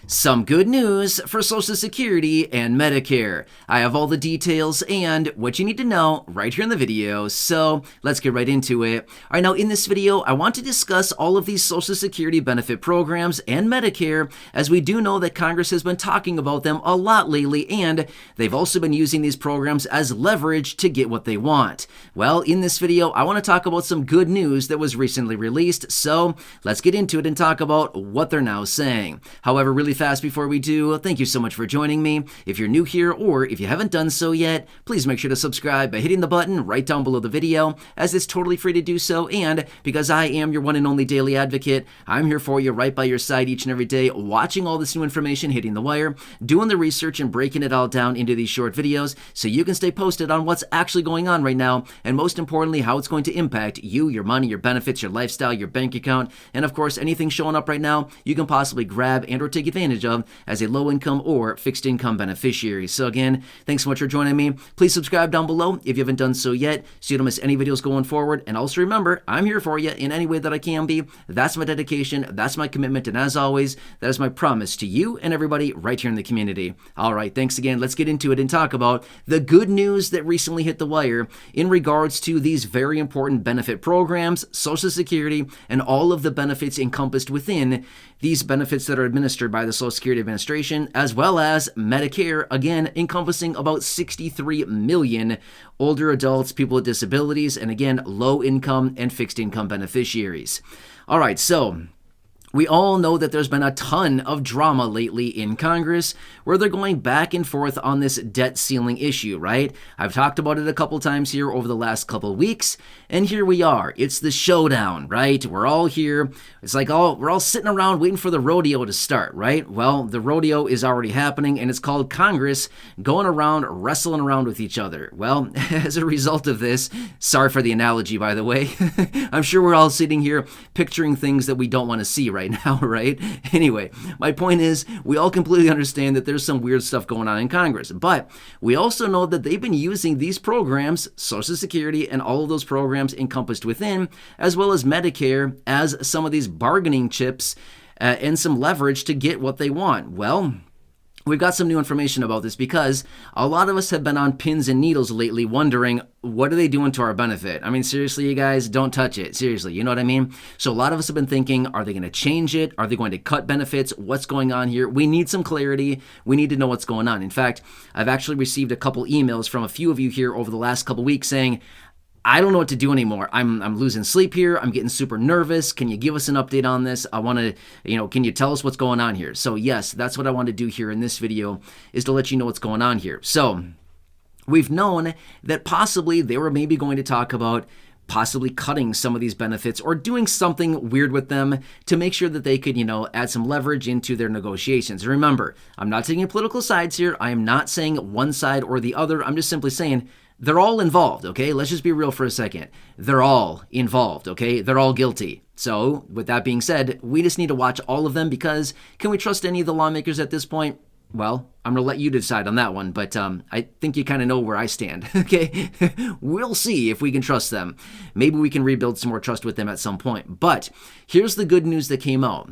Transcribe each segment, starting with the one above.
Some good news for Social Security and Medicare. I have all the details and what you need to know right here in the video, so let's get right into it. All right, now in this video, I want to discuss all of these Social Security benefit programs and Medicare, as we do know that Congress has been talking about them a lot lately, and they've also been using these programs as leverage to get what they want. Well, in this video, I want to talk about some good news that was recently released, so let's get into it and talk about what they're now saying. However, really fast before we do, thank you so much for joining me. If you're new here or if you haven't done so yet, please make sure to subscribe by hitting the button right down below the video, as it's totally free to do so, and because I am your one and only daily advocate, I'm here for you right by your side each and every day, watching all this new information hitting the wire, doing the research and breaking it all down into these short videos so you can stay posted on what's actually going on right now, and most importantly, how it's going to impact you, your money, your benefits, your lifestyle, your bank account, and of course, anything showing up right now you can possibly grab and or take advantage of as a low-income or fixed-income beneficiary. So again, thanks so much for joining me. Please subscribe down below if you haven't done so yet so you don't miss any videos going forward. And also remember, I'm here for you in any way that I can be. That's my dedication, that's my commitment, and as always, that is my promise to you and everybody right here in the community. All right, thanks again. Let's get into it and talk about the good news that recently hit the wire in regards to these very important benefit programs, Social Security, and all of the benefits encompassed within these benefits that are administered by the Social Security Administration, as well as Medicare, again, encompassing about 63 million older adults, people with disabilities, and again, low-income and fixed-income beneficiaries. All right, so we all know that there's been a ton of drama lately in Congress where they're going back and forth on this debt ceiling issue, right? I've talked about it a couple times here over the last couple weeks, and here we are. It's the showdown, right? We're all here. It's like we're all sitting around waiting for the rodeo to start, right? Well, the rodeo is already happening, and it's called Congress going around wrestling around with each other. Well, as a result of this, sorry for the analogy, by the way, I'm sure we're all sitting here picturing things that we don't want to see right now, right? Anyway, my point is, we all completely understand that there's some weird stuff going on in Congress, but we also know that they've been using these programs, Social Security and all of those programs encompassed within, as well as Medicare, as some of these bargaining chips and some leverage to get what they want. Well, we've got some new information about this because a lot of us have been on pins and needles lately wondering, what are they doing to our benefit? I mean, seriously, you guys, don't touch it. Seriously, you know what I mean? So a lot of us have been thinking, are they going to change it? Are they going to cut benefits? What's going on here? We need some clarity. We need to know what's going on. In fact, I've actually received a couple emails from a few of you here over the last couple weeks saying, I don't know what to do anymore. I'm losing sleep here. I'm getting super nervous. Can you give us an update on this? I want to, can you tell us what's going on here? So yes, that's what I want to do here in this video, is to let you know what's going on here. So we've known that possibly they were maybe going to talk about possibly cutting some of these benefits or doing something weird with them to make sure that they could, add some leverage into their negotiations. Remember, I'm not taking political sides here. I am not saying one side or the other. I'm just simply saying they're all involved, okay? Let's just be real for a second. They're all involved, okay? They're all guilty. So, with that being said, we just need to watch all of them because can we trust any of the lawmakers at this point? Well, I'm going to let you decide on that one, but I think you kind of know where I stand, okay? We'll see if we can trust them. Maybe we can rebuild some more trust with them at some point. But here's the good news that came out.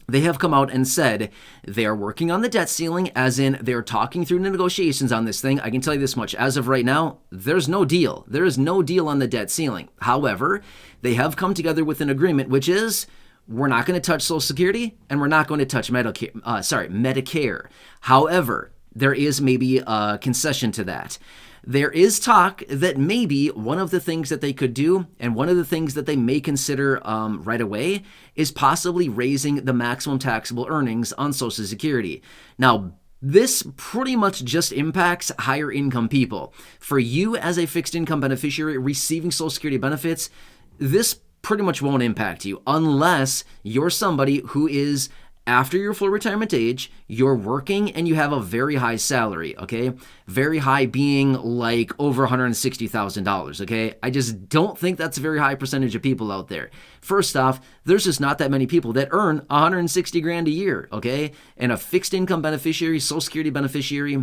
They have come out and said they are working on the debt ceiling, as in they're talking through the negotiations on this thing. I can tell you this much. As of right now, there's no deal. There is no deal on the debt ceiling. However, they have come together with an agreement, which is we're not going to touch Social Security and we're not going to touch Medicare. However, there is maybe a concession to that. There is talk that maybe one of the things that they could do, and one of the things that they may consider right away, is possibly raising the maximum taxable earnings on Social Security. Now, this pretty much just impacts higher income people. For you as a fixed income beneficiary receiving Social Security benefits, this pretty much won't impact you unless you're somebody who is after your full retirement age, you're working and you have a very high salary, okay? Very high being like over $160,000, okay? I just don't think that's a very high percentage of people out there. First off, there's just not that many people that earn 160 grand a year, okay? And a fixed income beneficiary, Social Security beneficiary,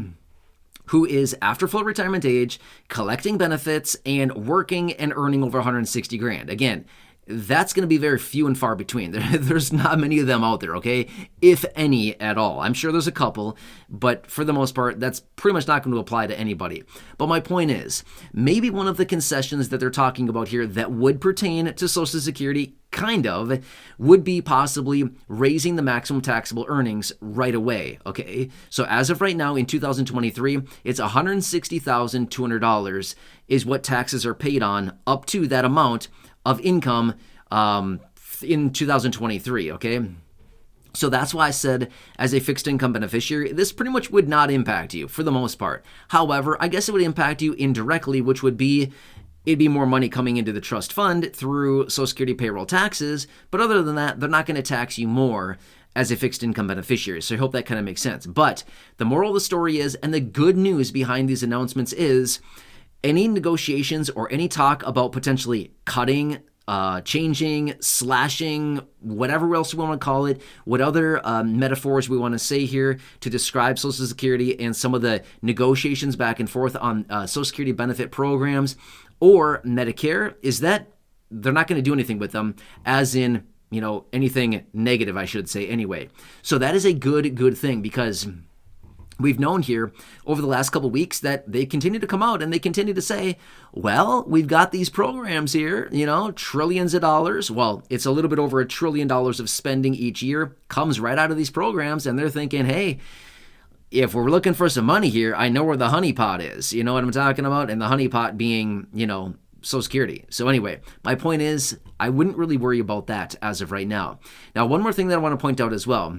who is after full retirement age, collecting benefits and working and earning over 160 grand. Again, that's going to be very few and far between. There's not many of them out there, okay? If any at all. I'm sure there's a couple, but for the most part, that's pretty much not going to apply to anybody. But my point is, maybe one of the concessions that they're talking about here that would pertain to Social Security, kind of, would be possibly raising the maximum taxable earnings right away, okay? So as of right now, in 2023, it's $160,200 is what taxes are paid on up to that amount of income in 2023, okay? So that's why I said, as a fixed income beneficiary, this pretty much would not impact you for the most part. However, I guess it would impact you indirectly, which would be, it'd be more money coming into the trust fund through Social Security payroll taxes, but other than that, they're not going to tax you more as a fixed income beneficiary. So I hope that kind of makes sense. But the moral of the story is, and the good news behind these announcements is, any negotiations or any talk about potentially cutting, changing, slashing, whatever else we want to call it, what other metaphors we want to say here to describe Social Security and some of the negotiations back and forth on Social Security benefit programs or Medicare, is that they're not going to do anything with them, as in, anything negative, I should say anyway. So that is a good thing, because we've known here over the last couple of weeks that they continue to come out and they continue to say, well, we've got these programs here, trillions of dollars. Well, it's a little bit over $1 trillion of spending each year comes right out of these programs. And they're thinking, hey, if we're looking for some money here, I know where the honeypot is. You know what I'm talking about? And the honeypot being, Social Security. So anyway, my point is, I wouldn't really worry about that as of right now. Now, one more thing that I want to point out as well.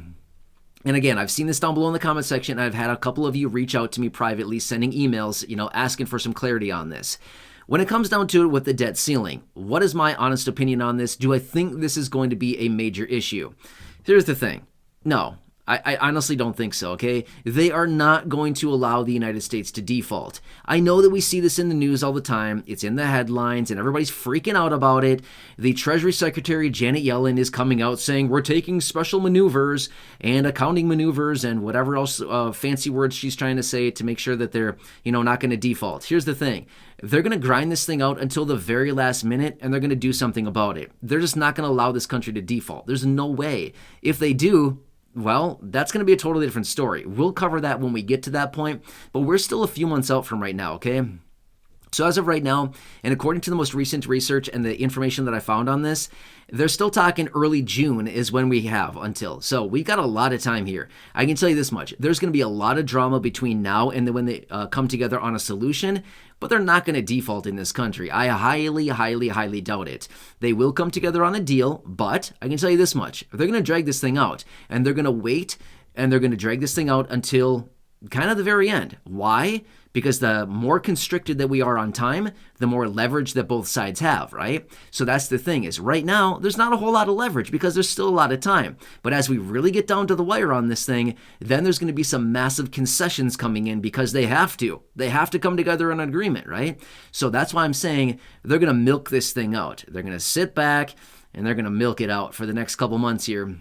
And again, I've seen this down below in the comment section. I've had a couple of you reach out to me privately, sending emails, asking for some clarity on this. When it comes down to it with the debt ceiling, what is my honest opinion on this? Do I think this is going to be a major issue? Here's the thing. No, I honestly don't think so, okay? They are not going to allow the United States to default. I know that we see this in the news all the time. It's in the headlines and everybody's freaking out about it. The Treasury Secretary, Janet Yellen, is coming out saying we're taking special maneuvers and accounting maneuvers and whatever else fancy words she's trying to say to make sure that they're, not going to default. Here's the thing. They're going to grind this thing out until the very last minute, and they're going to do something about it. They're just not going to allow this country to default. There's no way. If they do, well, that's going to be a totally different story. We'll cover that when we get to that point, but we're still a few months out from right now, okay? So as of right now, and according to the most recent research and the information that I found on this, they're still talking early June is when we have until. So we've got a lot of time here. I can tell you this much. There's going to be a lot of drama between now and then when they come together on a solution, but they're not going to default in this country. I highly doubt it. They will come together on a deal, but I can tell you this much. They're going to drag this thing out, and they're going to wait, and they're going to drag this thing out until kind of the very end. Why? Because the more constricted that we are on time, the more leverage that both sides have, right? So that's the thing is right now, there's not a whole lot of leverage because there's still a lot of time. But as we really get down to the wire on this thing, then there's going to be some massive concessions coming in because they have to. They have to come together on an agreement, right? So that's why I'm saying they're going to milk this thing out. They're going to sit back and they're going to milk it out for the next couple months here,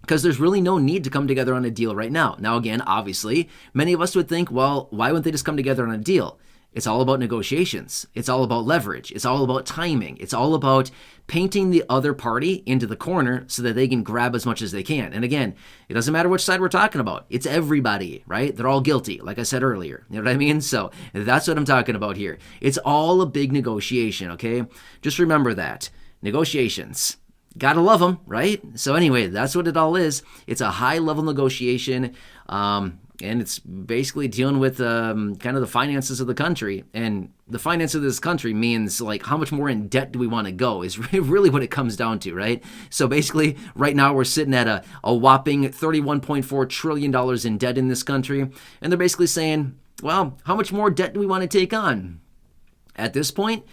because there's really no need to come together on a deal right now. Now, again, obviously, many of us would think, well, why wouldn't they just come together on a deal? It's all about negotiations. It's all about leverage. It's all about timing. It's all about painting the other party into the corner so that they can grab as much as they can. And again, it doesn't matter which side we're talking about. It's everybody, right? They're all guilty, like I said earlier. You know what I mean? So that's what I'm talking about here. It's all a big negotiation, okay? Just remember that. Negotiations. Gotta love them, right? So anyway, that's what it all is. It's a high-level negotiation, and it's basically dealing with kind of the finances of the country. And the finance of this country means, like, how much more in debt do we want to go is really what it comes down to, right? So basically, right now, we're sitting at a whopping $31.4 trillion in debt in this country. And they're basically saying, well, how much more debt do we want to take on? At this point,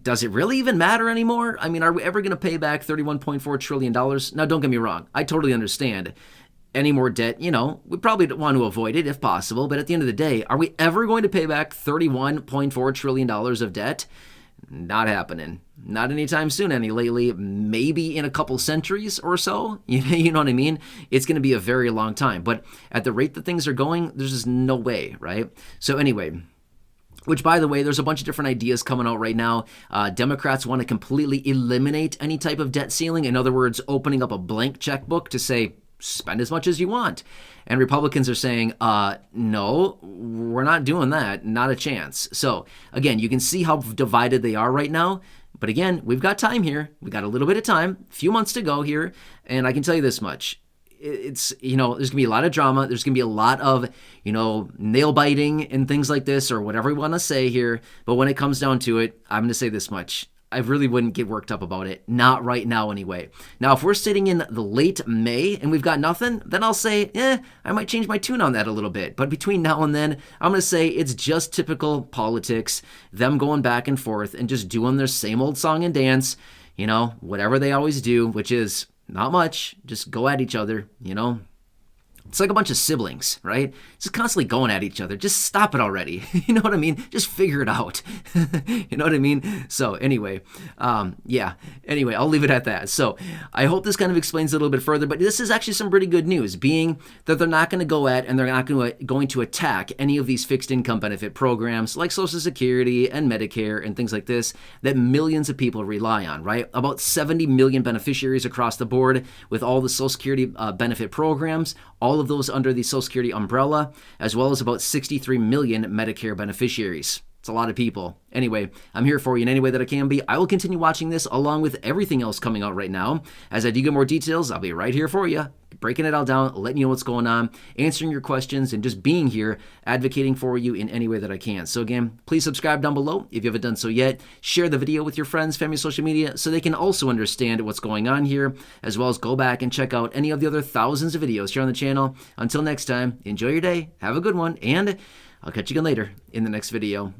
does it really even matter anymore? I mean, are we ever going to pay back $31.4 trillion? Now, don't get me wrong. I totally understand. Any more debt, we probably want to avoid it if possible. But at the end of the day, are we ever going to pay back $31.4 trillion of debt? Not happening. Not anytime soon, lately. Maybe in a couple centuries or so. You know what I mean? It's going to be a very long time. But at the rate that things are going, there's just no way, right? So anyway, Which, by the way, there's a bunch of different ideas coming out right now. Democrats want to completely eliminate any type of debt ceiling. In other words, opening up a blank checkbook to say, spend as much as you want. And Republicans are saying, no, we're not doing that. Not a chance. So, again, you can see how divided they are right now. But again, we've got time here. We got a little bit of time, a few months to go here. And I can tell you this much. It's, there's going to be a lot of drama. There's going to be a lot of, nail biting and things like this, or whatever we want to say here. But when it comes down to it, I'm going to say this much. I really wouldn't get worked up about it. Not right now anyway. Now, if we're sitting in the late May and we've got nothing, then I'll say, I might change my tune on that a little bit. But between now and then, I'm going to say it's just typical politics, them going back and forth and just doing their same old song and dance, whatever they always do, which is not much, just go at each other, It's like a bunch of siblings, right? Just constantly going at each other. Just stop it already. You know what I mean? Just figure it out. You know what I mean? So anyway, Anyway, I'll leave it at that. So I hope this kind of explains it a little bit further, but this is actually some pretty good news, being that they're not going to go at and they're not going to attack any of these fixed income benefit programs like Social Security and Medicare and things like this that millions of people rely on, right? About 70 million beneficiaries across the board with all the Social Security benefit programs, all of those under the Social Security umbrella, as well as about 63 million Medicare beneficiaries. It's a lot of people. Anyway, I'm here for you in any way that I can be. I will continue watching this along with everything else coming out right now. As I do get more details, I'll be right here for you, breaking it all down, letting you know what's going on, answering your questions, and just being here, advocating for you in any way that I can. So again, please subscribe down below if you haven't done so yet. Share the video with your friends, family, social media, so they can also understand what's going on here, as well as go back and check out any of the other thousands of videos here on the channel. Until next time, enjoy your day, have a good one, and I'll catch you again later in the next video.